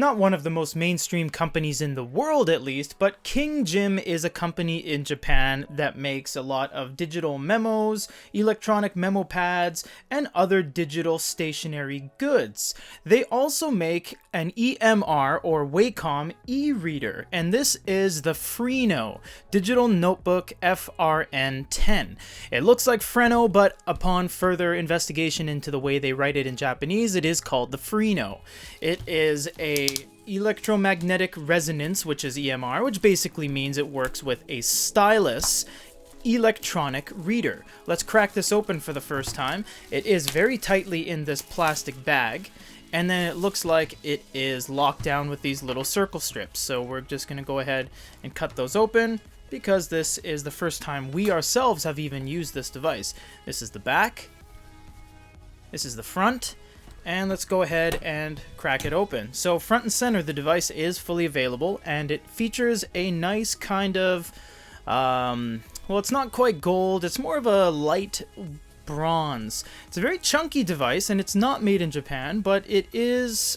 Not one of the most mainstream companies in the world, at least, but King Jim is a company in Japan that makes a lot of digital memos, electronic memo pads, and other digital stationery goods. They also make an EMR or WACOM e-reader, and this is the FRENO Digital Notebook FRN10. It looks like FRENO, but upon further investigation into the way they write it in Japanese, it is called the FRENO. It is a electromagnetic resonance, which is EMR, which basically means it works with a stylus electronic reader. Let's crack this open for the first time. It is very tightly in this plastic bag, and then it looks like it is locked down with these little circle strips. So we're just going to go ahead and cut those open, because this is the first time we ourselves have even used this device. This is the back, this is the front, and let's go ahead and crack it open. So front and center, the device is fully available, and it features a nice kind of, well, it's not quite gold, it's more of a light bronze. It's a very chunky device, and it's not made in Japan, but it is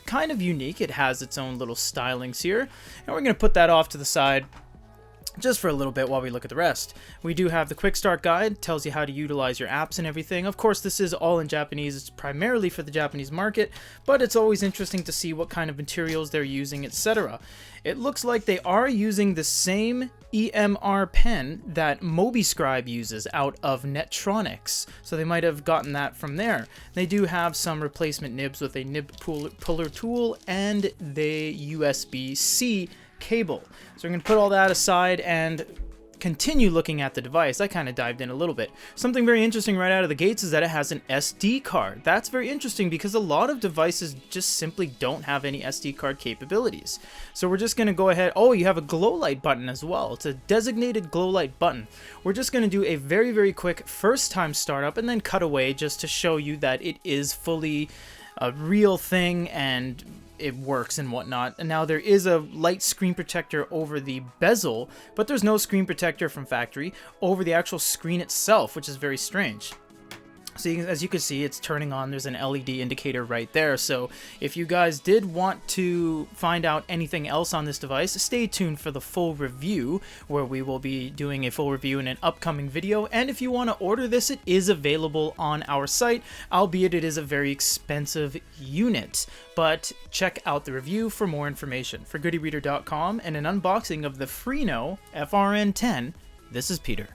kind of unique. It has its own little stylings here, and we're going to put that off to the side just for a little bit while we look at the rest. We do have the quick start guide, tells you how to utilize your apps and everything. Of course, this is all in Japanese. It's primarily for the Japanese market, but it's always interesting to see what kind of materials they're using, etc. It looks like they are using the same EMR pen that Mobiscribe uses out of Netronics, so they might have gotten that from there. They do have some replacement nibs with a nib puller tool and the USB-C cable. So we're going to put all that aside and continue looking at the device. I kind of dived in a little bit. Something very interesting right out of the gates is that it has an SD card. That's very interesting because a lot of devices just simply don't have any SD card capabilities. So we're just going to go ahead. Oh, you have a glow light button as well. It's a designated glow light button. We're just going to do a very, very quick first time startup and then cut away just to show you that it is fully a real thing and it works and whatnot. And now there is a light screen protector over the bezel, but there's no screen protector from factory over the actual screen itself, which is very strange. So as you can see, it's turning on. There's an LED indicator right there. So if you guys did want to find out anything else on this device, stay tuned for the full review, where we will be doing a full review in an upcoming video. And if you want to order this, it is available on our site, albeit it is a very expensive unit. But check out the review for more information. For GoodyReader.com and an unboxing of the FRENO FRN10, this is Peter.